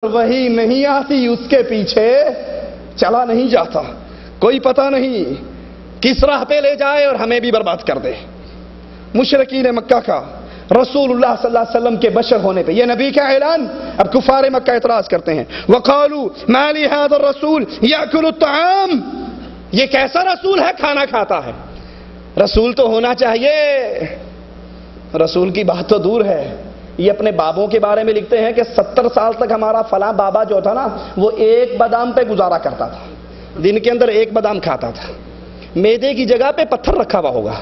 وہی نہیں آتی اس کے پیچھے چلا نہیں جاتا، کوئی پتہ نہیں کس راہ پہ لے جائے اور ہمیں بھی برباد کر دے۔ مشرکین مکہ کا رسول اللہ صلی اللہ علیہ وسلم کے بشر ہونے پہ یہ نبی کا اعلان، اب کفار مکہ اعتراض کرتے ہیں، وَقَالُوا مَا لِهَذَا الرَّسُولِ يَأْكُلُ الطَّعَامَ، یہ کیسا رسول ہے کھانا کھاتا ہے؟ رسول تو ہونا چاہیے، رسول کی بات تو دور ہے۔ یہ اپنے بابوں کے بارے میں لکھتے ہیں کہ 70 سال تک ہمارا فلاں بابا جو تھا نا وہ ایک بادام پہ گزارا کرتا تھا، دن کے اندر ایک بادام کھاتا تھا، میدے کی جگہ پہ پتھر رکھا ہوا ہوگا۔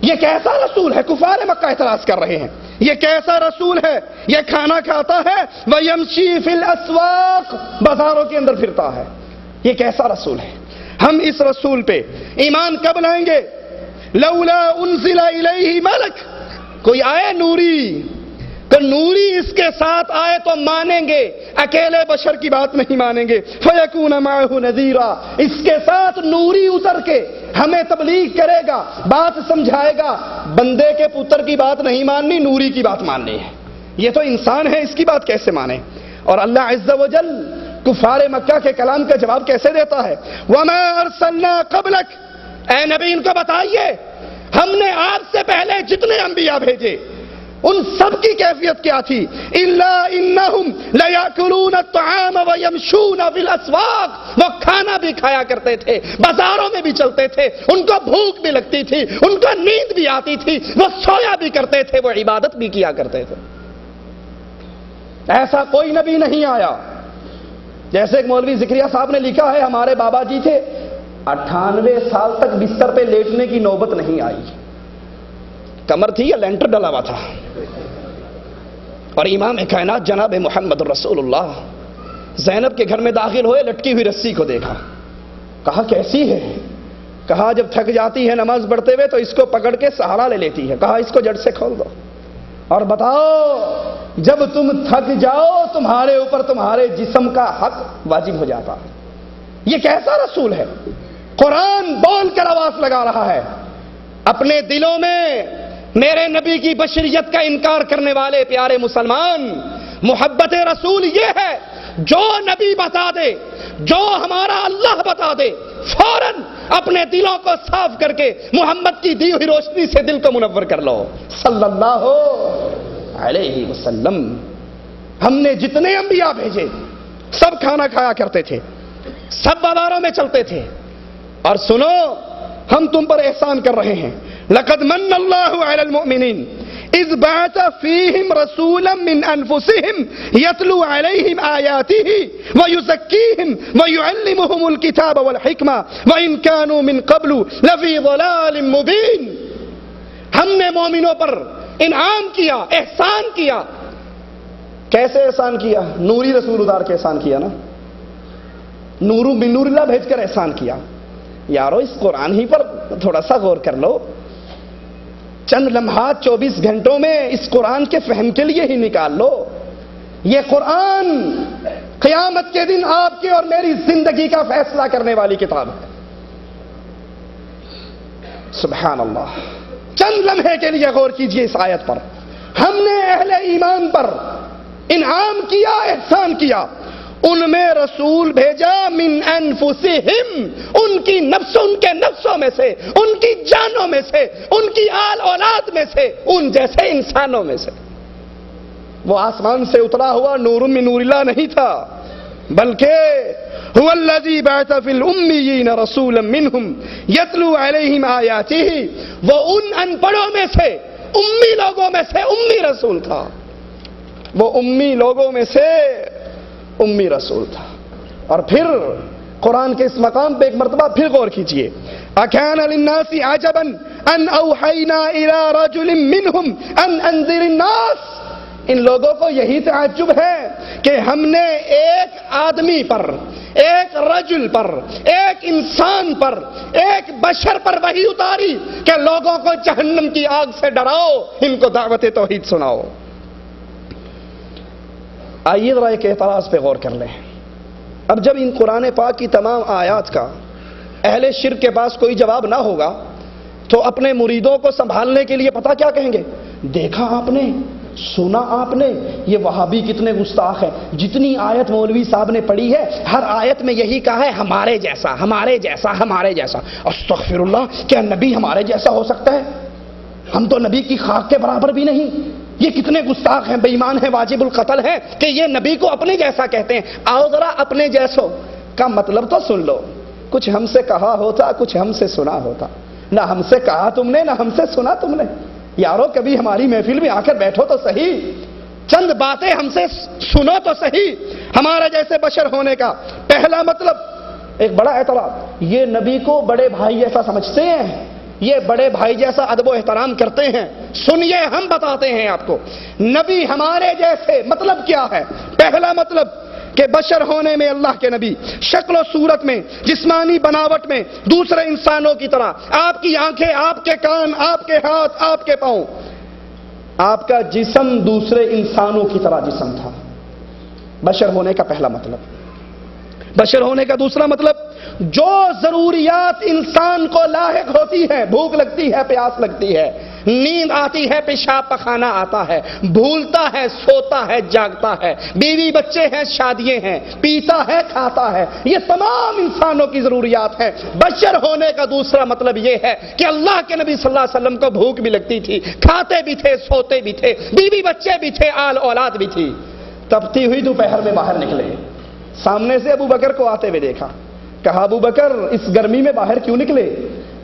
یہ کیسا رسول ہے؟ کفار مکہ اعتراض کر رہے ہیں، یہ کیسا رسول ہے؟ یہ کھانا کھاتا ہے، وَيَمْشِي فِي الْأَسْوَاقِ، بازاروں کے اندر پھرتا ہے، یہ کیسا رسول ہے؟ ہم اس رسول پہ ایمان کب لائیں گے؟ لولا انزل الیہ ملک، کوئی آئے نوری، کہ نوری اس کے ساتھ آئے تو مانیں گے، اکیلے بشر کی بات نہیں مانیں گے۔ فیکون معہ نذیرا، اس کے ساتھ نوری اتر کے ہمیں تبلیغ کرے گا، بات سمجھائے گا۔ بندے کے پتر کی بات نہیں ماننی، نوری کی بات ماننی ہے۔ یہ تو انسان ہے، اس کی بات کیسے مانے؟ اور اللہ عز و جل کفار مکہ کے کلام کا جواب کیسے دیتا ہے؟ وما ارسلنا قبلک، اے نبی ان کو بتائیے ہم نے آپ سے پہلے جتنے انبیاء بھیجے ان سب کی کیفیت کیا تھی؟ الا انہم لیاکلون الطعام ویمشون فی الاسواق، وہ کھانا بھی کھایا کرتے تھے، بازاروں میں بھی چلتے تھے، ان کو بھوک بھی لگتی تھی، ان کو نیند بھی آتی تھی، وہ سویا بھی کرتے تھے، وہ عبادت بھی کیا کرتے تھے۔ ایسا کوئی نبی نہیں آیا۔ جیسے ایک مولوی ذکریہ صاحب نے لکھا ہے، ہمارے بابا جی تھے 98 سال تک بستر پہ لیٹنے کی نوبت نہیں آئی، کمر تھی یا لینٹر ڈلا ہوا تھا۔ اور امام کائنات جناب محمد رسول اللہ زینب کے گھر میں داخل ہوئے، لٹکی ہوئی رسی کو دیکھا، کہا کیسی ہے؟ کہا جب تھک جاتی ہے نماز پڑھتے ہوئے تو اس کو پکڑ کے سہارا لے لیتی ہے، کہا اس کو جڑ سے کھول دو اور بتاؤ جب تم تھک جاؤ تمہارے اوپر تمہارے جسم کا حق واجب ہو جاتا ہے۔ یہ کیسا رسول ہے؟ قرآن بول کر آواز لگا رہا ہے، اپنے دلوں میں میرے نبی کی بشریت کا انکار کرنے والے پیارے مسلمان، محبت رسول یہ ہے جو نبی بتا دے، جو ہمارا اللہ بتا دے، فوراً اپنے دلوں کو صاف کر کے محمد کی دی ہوئی روشنی سے دل کو منور کر لو صلی اللہ علیہ وسلم۔ ہم نے جتنے انبیاء بھیجے سب کھانا کھایا کرتے تھے، سب بازاروں میں چلتے تھے۔ اور سنو ہم تم پر احسان کر رہے ہیں، لقد من اللہ علی المؤمنین اذ بعث فیہم رسولا من انفسہم یتلو علیہم آیاتہ ویزکیہم ویعلمہم الکتاب والحکمہ وان کانوا من قبل لفی ضلال مبین۔ ہم نے مومنوں پر انعام کیا، احسان کیا۔ کیسے احسان کیا؟ نوری رسول اتار کے احسان کیا نا، نور من نور اللہ بھیج کر احسان کیا۔ یارو اس قرآن ہی پر تھوڑا سا غور کر لو، چند لمحات 24 گھنٹوں میں اس قرآن کے فہم کے لیے ہی نکال لو۔ یہ قرآن قیامت کے دن آپ کی اور میری زندگی کا فیصلہ کرنے والی کتاب ہے۔ سبحان اللہ، چند لمحے کے لیے غور کیجئے اس آیت پر۔ ہم نے اہل ایمان پر انعام کیا، احسان کیا، ان میں رسول بھیجا من انفسہم، ان کی نفس، ان کے نفسوں میں سے، ان کی جانوں میں سے، ان کی آل اولاد میں سے، ان جیسے انسانوں میں سے۔ وہ آسمان سے اترا ہوا نور من نور اللہ نہیں تھا، بلکہ هو الذی بعث فی الامیین رسولا منہم یتلو علیہم آیاتہ، وہ ان ان پڑھوں میں سے، امی لوگوں میں سے امی رسول تھا، وہ امی لوگوں میں سے امی رسول تھا۔ اور پھر قرآن کے اس مقام پہ ایک مرتبہ پھر غور کیجئے، اکان للناس عجبا ان اوحینا الی رجل منہم ان انذر الناس، ان لوگوں کو یہی تعجب ہے کہ ہم نے ایک آدمی پر، ایک رجل پر، ایک انسان پر، ایک بشر پر وحی اتاری کہ لوگوں کو جہنم کی آگ سے ڈراؤ، ان کو دعوت توحید سناؤ۔ آئیے ذرا ایک اعتراض پہ غور کر لیں۔ اب جب ان قرآن پاک کی تمام آیات کا اہل شرک کے پاس کوئی جواب نہ ہوگا تو اپنے مریدوں کو سنبھالنے کے لیے پتہ کیا کہیں گے؟ دیکھا آپ نے سنا آپ نے؟ یہ وہابی کتنے گستاخ ہیں، جتنی آیت مولوی صاحب نے پڑھی ہے ہر آیت میں یہی کہا ہے ہمارے جیسا ہمارے جیسا ہمارے جیسا۔ استغفر اللہ، کیا نبی ہمارے جیسا ہو سکتا ہے؟ ہم تو نبی کی خاک کے برابر بھی نہیں۔ یہ کتنے گستاخ ہیں، بے ایمان ہیں، واجب القتل ہیں کہ یہ نبی کو اپنے جیسا کہتے ہیں۔ آؤ ذرا اپنے جیسوں کا مطلب تو سن لو، کچھ ہم سے کہا ہوتا کچھ ہم سے سنا ہوتا، نہ ہم سے کہا تم نے نہ ہم سے سنا تم نے۔ یارو کبھی ہماری محفل میں آ کر بیٹھو تو صحیح، چند باتیں ہم سے سنو تو صحیح۔ ہمارے جیسے بشر ہونے کا پہلا مطلب، ایک بڑا اعتراض، یہ نبی کو بڑے بھائی جیسا سمجھتے ہیں، یہ بڑے بھائی جیسا ادب و احترام کرتے ہیں۔ سنیے ہم بتاتے ہیں آپ کو نبی ہمارے جیسے مطلب کیا ہے۔ پہلا مطلب کہ بشر ہونے میں اللہ کے نبی شکل و صورت میں، جسمانی بناوٹ میں دوسرے انسانوں کی طرح، آپ کی آنکھیں، آپ کے کان، آپ کے ہاتھ، آپ کے پاؤں، آپ کا جسم دوسرے انسانوں کی طرح جسم تھا۔ بشر ہونے کا پہلا مطلب۔ بشر ہونے کا دوسرا مطلب، جو ضروریات انسان کو لاحق ہوتی ہیں، بھوک لگتی ہے، پیاس لگتی ہے، نیند آتی ہے، پیشاب پخانہ آتا ہے، بھولتا ہے، سوتا ہے، جاگتا ہے، بیوی بچے ہیں، شادیاں ہیں، پیتا ہے، کھاتا ہے، یہ تمام انسانوں کی ضروریات ہیں۔ بشر ہونے کا دوسرا مطلب یہ ہے کہ اللہ کے نبی صلی اللہ علیہ وسلم کو بھوک بھی لگتی تھی، کھاتے بھی تھے، سوتے بھی تھے، بیوی بچے بھی تھے، آل اولاد بھی تھی۔ تپتی ہوئی دوپہر میں باہر نکلے، سامنے سے ابو بکر کو آتے ہوئے دیکھا، کہا ابو بکر اس گرمی میں باہر کیوں نکلے؟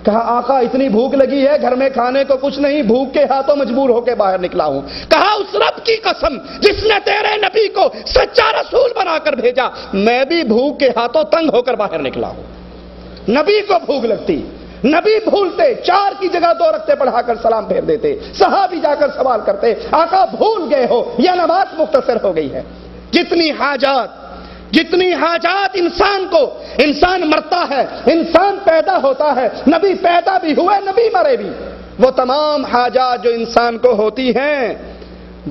کہا آقا اتنی بھوک لگی ہے، گھر میں کھانے کو کچھ نہیں، بھوک کے ہاتھوں مجبور ہو کے باہر نکلا ہوں۔ کہا اس رب کی قسم جس نے تیرے نبی کو سچا رسول بنا کر بھیجا، میں بھی بھوک کے ہاتھوں تنگ ہو کر باہر نکلا ہوں۔ نبی کو بھوک لگتی، نبی بھولتے، 4 کی جگہ 2 رکعتیں پڑھا کر سلام پھیر دیتے، صحابی جا کر سوال کرتے آقا بھول گئے ہو یا نماز مختصر ہو گئی ہے۔ جتنی حاجات انسان کو، انسان مرتا ہے، انسان پیدا ہوتا ہے، نبی پیدا بھی ہوئے، نبی مرے بھی، وہ تمام حاجات جو انسان کو ہوتی ہیں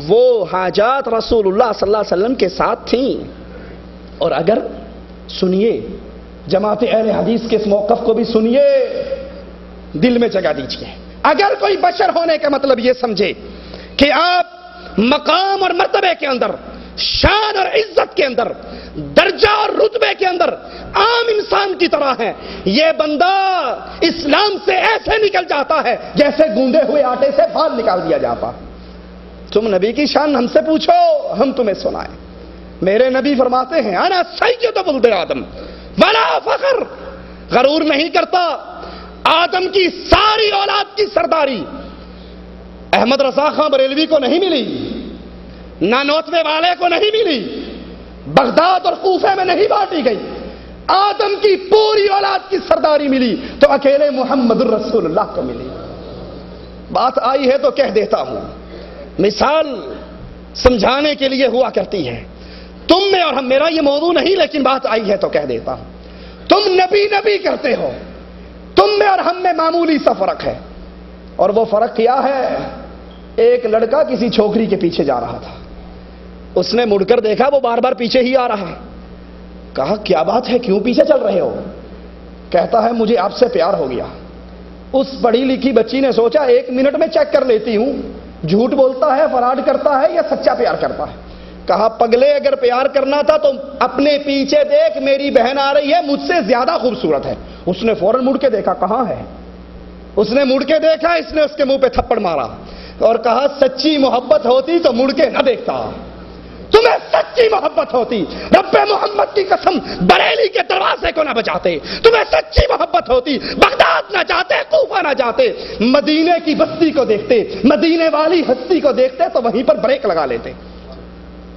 وہ حاجات رسول اللہ صلی اللہ علیہ وسلم کے ساتھ تھیں۔ اور اگر سنیے، جماعت اہل حدیث کے اس موقف کو بھی سنیے، دل میں جگہ دیجیے، اگر کوئی بشر ہونے کا مطلب یہ سمجھے کہ آپ مقام اور مرتبے کے اندر، شان اور عزت کے اندر، درجہ اور رتبے کے اندر عام انسان کی طرح ہے، یہ بندہ اسلام سے ایسے نکل جاتا ہے جیسے گوندے ہوئے آٹے سے بال نکال دیا جاتا۔ تم نبی کی شان ہم سے پوچھو، ہم تمہیں سنائیں۔ میرے نبی فرماتے ہیں انا سید ولد آدم ولا فخر، غرور نہیں کرتا، آدم کی ساری اولاد کی سرداری احمد رضا خان بریلوی کو نہیں ملی، نانوتوے والے کو نہیں ملی، بغداد اور کوفے میں نہیں بانٹی گئی، آدم کی پوری اولاد کی سرداری ملی تو اکیلے محمد الرسول اللہ کو ملی۔ بات آئی ہے تو کہہ دیتا ہوں، مثال سمجھانے کے لیے ہوا کرتی ہے، تم میں اور ہم، میرا یہ موضوع نہیں لیکن بات آئی ہے تو کہہ دیتا ہوں، تم نبی نبی کرتے ہو، تم میں اور ہم میں معمولی سا فرق ہے، اور وہ فرق کیا ہے؟ ایک لڑکا کسی چھوکری کے پیچھے جا رہا تھا، اس نے مڑ کر دیکھا وہ بار بار پیچھے ہی آ رہا ہے، کہا کیا بات ہے، کیوں پیچھے چل رہے ہو؟ کہتا ہے مجھے آپ سے پیار ہو گیا۔ اس پڑھی لکھی بچی نے سوچا 1 منٹ میں چیک کر لیتی ہوں جھوٹ بولتا ہے، فراڈ کرتا ہے یا سچا پیار کرتا ہے۔ کہا پگلے اگر پیار کرنا تھا تو اپنے پیچھے دیکھ، میری بہن آ رہی ہے، مجھ سے زیادہ خوبصورت ہے۔ اس نے فوراً مڑ کے دیکھا، کہاں ہے؟ اس نے مڑ کے دیکھا، اس نے اس کے منہ پہ تھپڑ مارا اور کہا سچی محبت ہوتی تو مڑ کے نہ دیکھتا، تمہیں سچی محبت ہوتی رب محمد کی قسم بریلی کے دروازے کو نہ بجاتے، تمہیں سچی محبت ہوتی بغداد نہ جاتے، کوفہ نہ جاتے، مدینے کی بستی کو دیکھتے، مدینے والی ہستی کو دیکھتے تو وہیں پر بریک لگا لیتے۔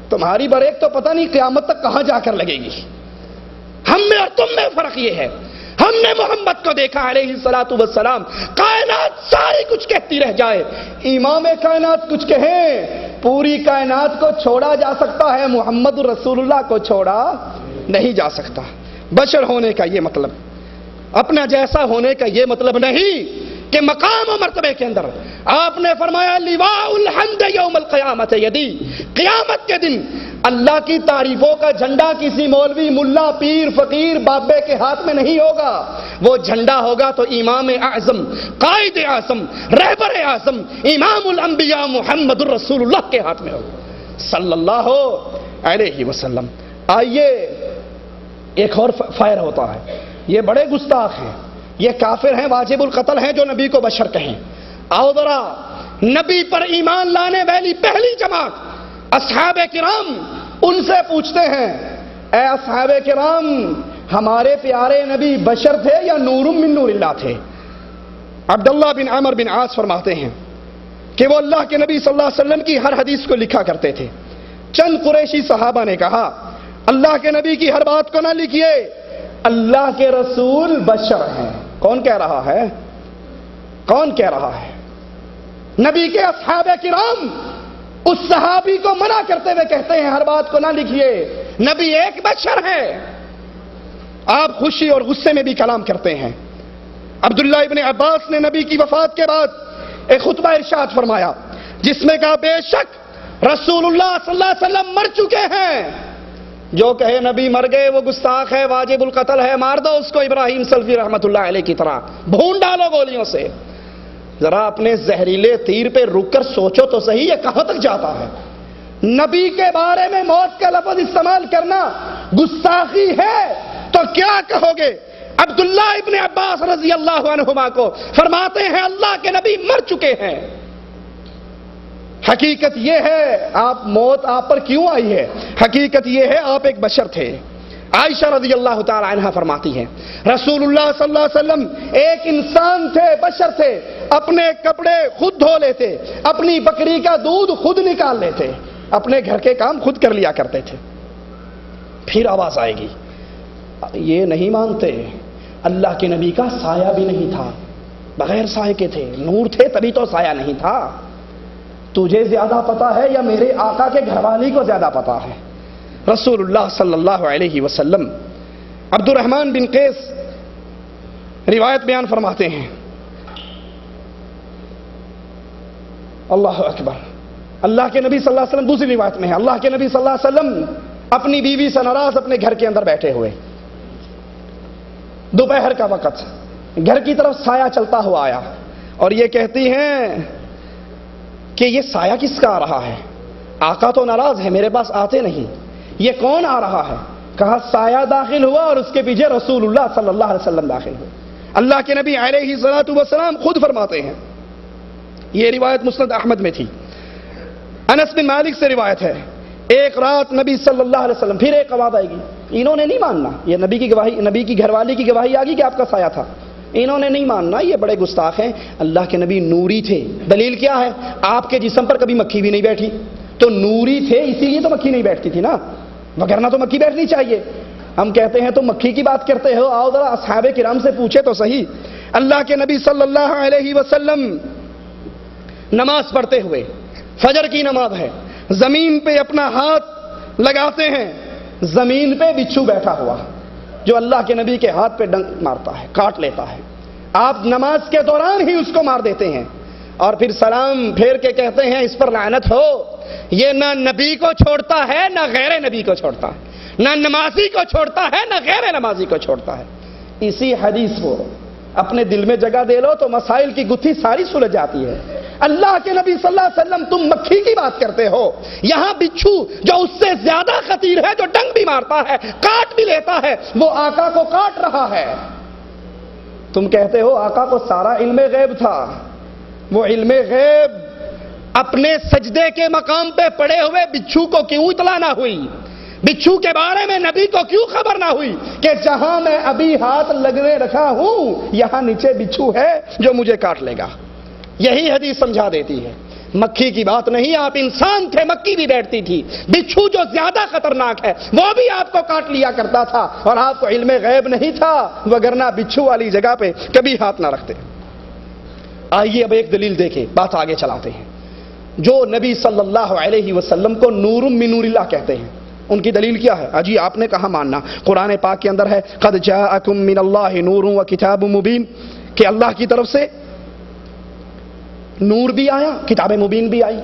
تمہاری بریک تو پتہ نہیں قیامت تک کہاں جا کر لگے گی۔ ہم میں اور تم میں فرق یہ ہے، ہم نے محمد کو دیکھا علیہ الصلوۃ والسلام، کائنات ساری کچھ کہتی رہ جائے، امام کائنات کچھ کہیں، پوری کائنات کو چھوڑا جا سکتا ہے، محمد رسول اللہ کو چھوڑا نہیں جا سکتا۔ بشر ہونے کا یہ مطلب، اپنا جیسا ہونے کا یہ مطلب نہیں کہ مقام و مرتبے کے اندر آپ نے فرمایا لواء الحمد یوم القیامت یدی، قیامت کے دن اللہ کی تعریفوں کا جھنڈا کسی مولوی، ملا، پیر، فقیر، بابے کے ہاتھ میں نہیں ہوگا، وہ جھنڈا ہوگا تو امام اعظم، قائد اعظم، رہبر اعظم، امام الانبیاء محمد الرسول اللہ کے ہاتھ میں ہوگا صلی اللہ علیہ وسلم۔ آئیے ایک اور فائر ہوتا ہے، یہ بڑے گستاخ ہیں، یہ کافر ہیں، واجب القتل ہیں جو نبی کو بشر کہیں۔ آؤ ذرا نبی پر ایمان لانے والی پہلی جماعت اصحاب کرام، ان سے پوچھتے ہیں اے اصحاب کرام، ہمارے پیارے نبی بشر تھے یا نور من نور اللہ تھے؟ عبداللہ بن عمر بن عاص فرماتے ہیں کہ وہ اللہ کے نبی صلی اللہ علیہ وسلم کی ہر حدیث کو لکھا کرتے تھے۔ چند قریشی صحابہ نے کہا اللہ کے نبی کی ہر بات کو نہ لکھیے، اللہ کے رسول بشر ہیں۔ کون کہہ رہا ہے؟ کون کہہ رہا ہے؟ نبی کے اصحاب کرام اس صحابی کو منع کرتے ہوئے کہتے ہیں ہر بات کو نہ لکھیے، نبی ایک بشر ہے۔ آپ خوشی اور غصے میں بھی کلام کرتے ہیں۔ عبداللہ ابن عباس نے نبی کی وفات کے بعد ایک خطبہ ارشاد فرمایا جس میں کہا بے شک رسول اللہ صلی اللہ علیہ وسلم مر چکے ہیں، جو کہے نبی مر گئے وہ گستاخ ہے، واجب القتل ہے، مار دو اس کو ابراہیم سلفی رحمت اللہ علیہ کی طرح، بھون ڈالو گولیوں سے۔ ذرا اپنے زہریلے تیر پہ رک کر سوچو تو صحیح یہ کہاں تک جاتا ہے؟ نبی کے بارے میں موت کا لفظ استعمال کرنا گستاخی ہے تو کیا کہو گے عبداللہ ابن عباس رضی اللہ عنہما کو؟ فرماتے ہیں اللہ کے نبی مر چکے ہیں۔ حقیقت یہ ہے موت آپ پر کیوں آئی ہے؟ حقیقت یہ ہے آپ ایک بشر تھے۔ عائشہ رضی اللہ تعالی عنہا فرماتی ہیں رسول اللہ صلی اللہ علیہ وسلم ایک انسان تھے، بشر تھے، اپنے کپڑے خود دھو لیتے، اپنی بکری کا دودھ خود نکال لیتے، اپنے گھر کے کام خود کر لیا کرتے تھے۔ پھر آواز آئے گی یہ نہیں مانتے اللہ کے نبی کا سایہ بھی نہیں تھا، بغیر سایہ کے تھے، نور تھے تبھی تو سایہ نہیں تھا۔ تجھے زیادہ پتا ہے یا میرے آقا کے گھر والی کو زیادہ پتا ہے؟ رسول اللہ صلی اللہ علیہ وسلم عبد الرحمن بن قیس روایت بیان فرماتے ہیں، اللہ اکبر، اللہ کے نبی صلی اللہ علیہ وسلم، دوسری روایت میں ہے اللہ کے نبی صلی اللہ علیہ وسلم اپنی بیوی سے ناراض اپنے گھر کے اندر بیٹھے ہوئے، دوپہر کا وقت، گھر کی طرف سایہ چلتا ہوا آیا اور یہ کہتی ہیں کہ یہ سایہ کس کا آ رہا ہے؟ آقا تو ناراض ہے، میرے پاس آتے نہیں، یہ کون آ رہا ہے؟ کہا سایہ داخل ہوا اور اس کے پیچھے رسول اللہ صلی اللہ علیہ وسلم داخل ہوئے۔ اللہ کے نبی علیہ الصلوۃ والسلام خود فرماتے ہیں، یہ روایت مسند احمد میں تھی، انس بن مالک سے روایت ہے، ایک رات نبی صلی اللہ علیہ وسلم، پھر ایک آواز آئے گی، انہوں نے نہیں ماننا، یہ نبی کی گواہی، نبی کی گھر والی کی گواہی آ گئی کہ آپ کا سایہ تھا، انہوں نے نہیں ماننا، یہ بڑے گستاخ ہیں، اللہ کے نبی نوری تھے۔ دلیل کیا ہے؟ آپ کے جسم پر کبھی مکھی بھی نہیں بیٹھی، تو نوری تھے اسی لیے تو مکھی نہیں بیٹھتی تھی نا، وگرنہ تو مکھی بیٹھنی چاہیے۔ ہم کہتے ہیں تو مکھی کی بات کرتے ہو، آؤ ذرا اصحاب کرام سے پوچھے تو صحیح۔ اللہ کے نبی صلی اللہ علیہ وسلم نماز پڑھتے ہوئے، فجر کی نماز ہے، زمین پہ اپنا ہاتھ لگاتے ہیں، زمین پہ بچھو بیٹھا ہوا جو اللہ کے نبی کے ہاتھ پہ ڈنک مارتا ہے، کاٹ لیتا ہے، آپ نماز کے دوران ہی اس کو مار دیتے ہیں اور پھر سلام پھیر کے کہتے ہیں اس پر لعنت ہو، یہ نہ نبی کو چھوڑتا ہے نہ غیر نبی کو چھوڑتا ہے، نہ نمازی کو چھوڑتا ہے نہ غیر نمازی کو چھوڑتا ہے۔ اسی حدیث کو اپنے دل میں جگہ دے لو تو مسائل کی گتھی ساری سلجھ جاتی ہے۔ اللہ کے نبی صلی اللہ علیہ وسلم تم مکھی کی بات کرتے ہو، یہاں بچھو جو اس سے زیادہ خطیر ہے، جو ڈنگ بھی مارتا ہے، کاٹ بھی لیتا ہے، وہ آقا کو کاٹ رہا ہے۔ تم کہتے ہو آقا کو سارا علم غیب تھا، وہ علم غیب اپنے سجدے کے مقام پہ پڑے ہوئے بچھو کو کیوں اطلاع نہ ہوئی؟ بچھو کے بارے میں نبی کو کیوں خبر نہ ہوئی کہ جہاں میں ابھی ہاتھ لگنے رکھا ہوں یہاں نیچے بچھو ہے جو مجھے کاٹ لے گا؟ یہی حدیث سمجھا دیتی ہے، مکھی کی بات نہیں، آپ انسان تھے، مکھی بھی بیٹھتی تھی، بچھو جو زیادہ خطرناک ہے وہ بھی آپ کو کاٹ لیا کرتا تھا اور آپ کو علم غیب نہیں تھا، وگرنہ بچھو والی جگہ پہ کبھی ہاتھ نہ رکھتے۔ آئیے اب ایک دلیل دیکھیں، بات آگے چلاتے ہیں۔ جو نبی صلی اللہ علیہ وسلم کو نور من نور اللہ کہتے ہیں، ان کی دلیل کیا ہے؟ اجی آپ نے کہاں ماننا؟ قرآن پاک کے اندر ہے قد جاءکم من اللہ نور و کتاب مبین، کہ اللہ کی طرف سے نور بھی آیا، کتاب مبین بھی آئی۔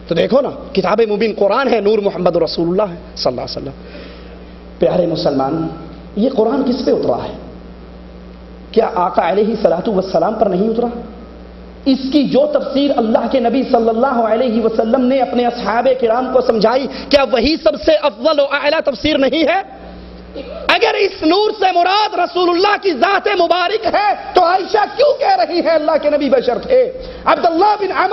تو دیکھو نا، کتاب مبین قرآن ہے، نور محمد رسول اللہ ہے صلی اللہ علیہ وسلم۔ پیارے مسلمان، یہ قرآن کس پہ اترا ہے؟ کیا آقا علیہ الصلوۃ والسلام پر نہیں اترا؟ اس کی جو تفسیر اللہ کے نبی صلی اللہ علیہ وسلم نے اپنے اصحاب کرام کو سمجھائی، کیا وہی سب سے افضل و اعلیٰ تفسیر نہیں ہے؟ اگر اس نور سے مراد رسول اللہ کی ذات مبارک ہے تو عائشہ کیوں کہہ رہی ہے اللہ کے نبی بشر تھے؟ عبداللہ بن عمر